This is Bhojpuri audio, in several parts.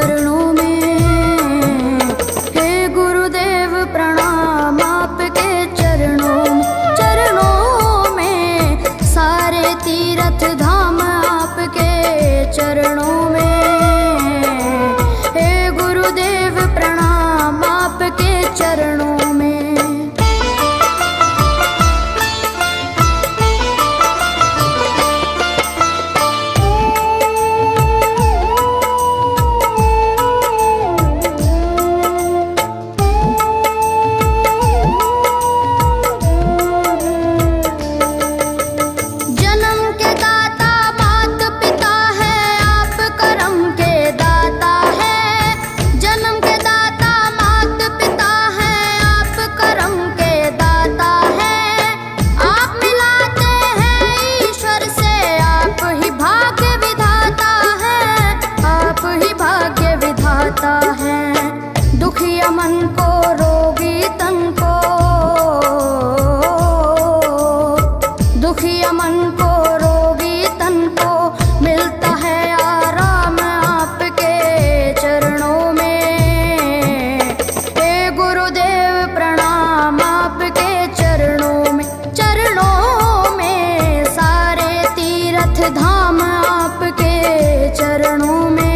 चरणों में। हे गुरुदेव प्रणाम आपके चरणों में, सारे तीर्थ धाम आपके चरणों में। हे गुरुदेव प्रणाम आपके चरणों में। दुखिया मन को, रोगी तन को, दुखिया मन को, रोगी तन को मिलता है आराम आपके चरणों में। हे गुरुदेव प्रणाम आपके चरणों में। चरणों में सारे तीर्थ धाम आपके चरणों में।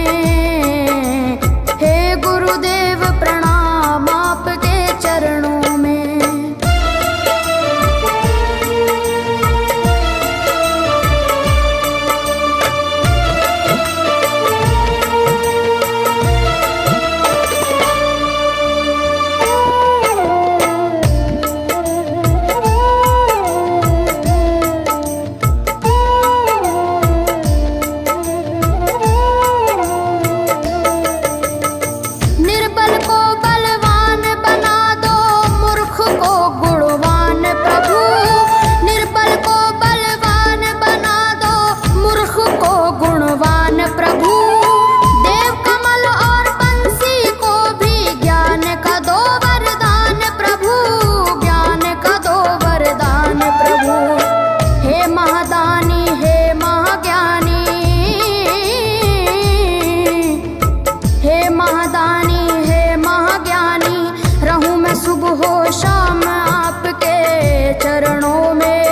चरणों में।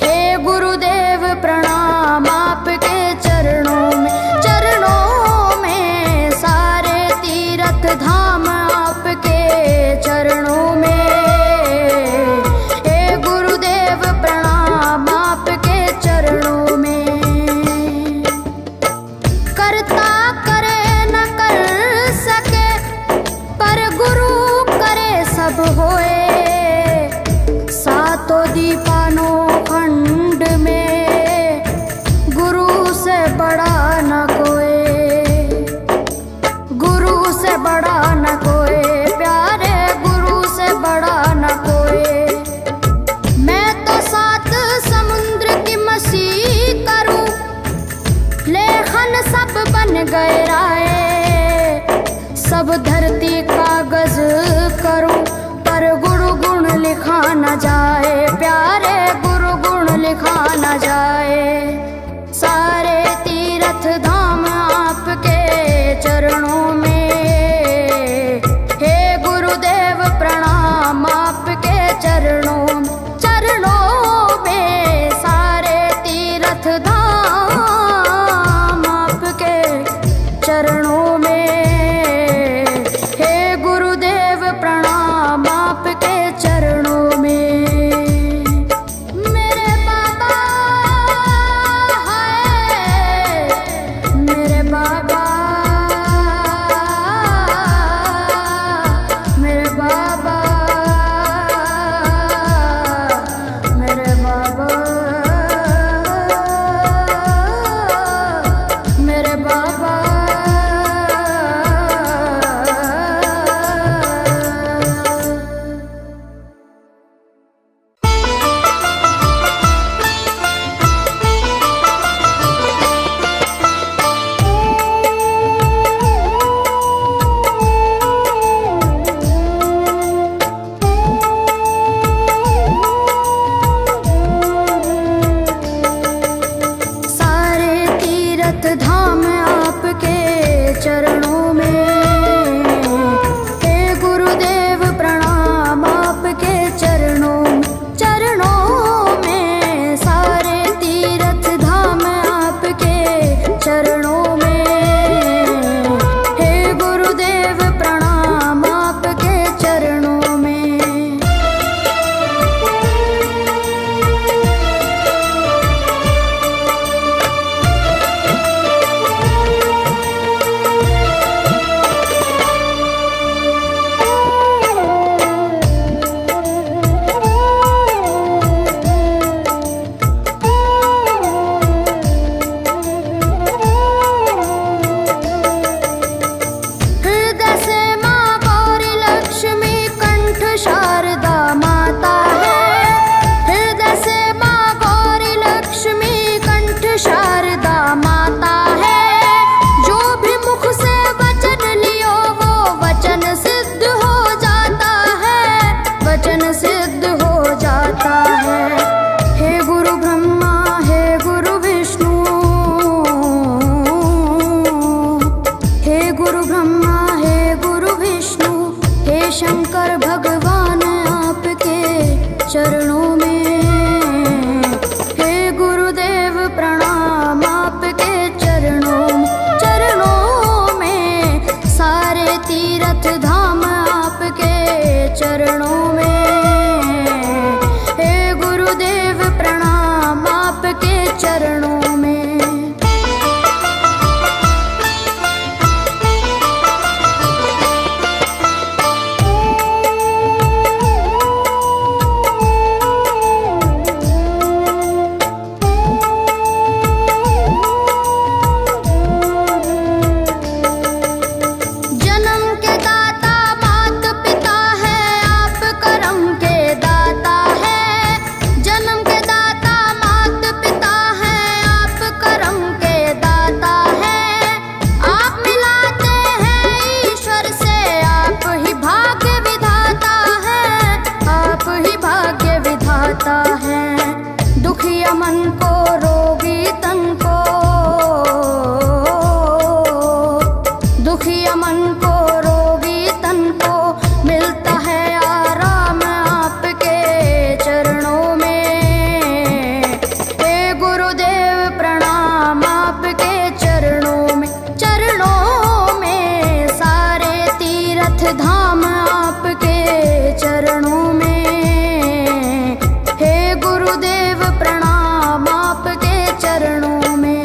हे गुरुदेव प्रणाम आपके चरणों में। चरणों में सारे तीर्थ धाम आपके चरणों में। हे गुरुदेव प्रणाम आपके चरणों में। करता करे न कर सके, पर गुरु करे सब होए। सातों दीपानों खंड में गुरु से बड़ा न कोई, गुरु से बड़ा न कोई, प्यारे गुरु से बड़ा न कोई। मैं तो सात समुद्र की मसी करूं, लेखन सब बन गए राय। सब धरती कागज करूं, पर गुरु गुण लिखा न जाए। प्यारे गुरु गुण लिखा न जाए। सारे तीर्थ धाम आपके चरणों में। हे गुरुदेव प्रणाम आपके चरणों में। चरणों में सारे तीर्थ धाम आपके चरणों में। हे गुरुदेव प्रणाम आपके चरणों में। मेरे बाबा है, मेरे बाबा, मेरे बाबा, मेरे बाबा, मेरे बाबा। चरणों में। हे गुरुदेव प्रणाम आपके चरणों में, सारे तीर्थ धाम आपके चरणों में। हे गुरुदेव प्रणाम आपके चरणों में। शंकर भगवान आपके चरणों में। हे गुरुदेव प्रणाम आपके चरणों में, सारे तीर्थ धाम आपके चरणों में। हे गुरुदेव प्रणाम आपके चरणों में। दुखिया मन को रोगी तन को, दुखिया मन को रोगी तन को मिलता है आराम आपके चरणों में। हे गुरुदेव प्रणाम आपके चरणों में, सारे तीर्थ धाम आपके चरणों में। गुरुदेव प्रणाम आपके चरणों में।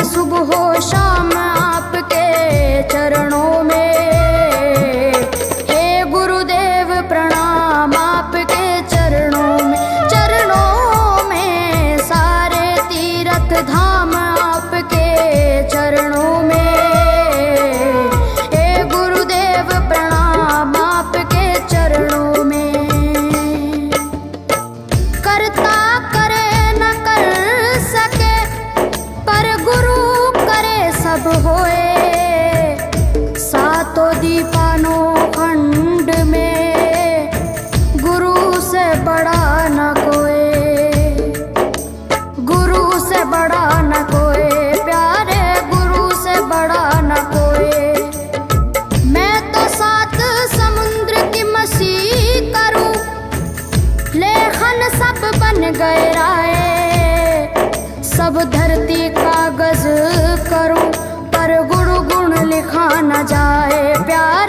सुबह शाम आपके चरणों में। हे गुरुदेव प्रणाम आपके चरणों में, सारे तीर्थ धाम आपके चरणों में। हे गुरुदेव प्रणाम आपके चरणों में। करता करे न कर सके पर गुरु करे सब होए। सातों दीपानों खंड में गुरु से बड़ा न कोई, गुरु से बड़ा न कोई, प्यारे गुरु से बड़ा न कोई। मैं तो सात समुद्र की मसी करूं, लेखन सब बन गए राय। सब धरती कागज करूं पर गुरु गुण लिखा न जाए। प्यार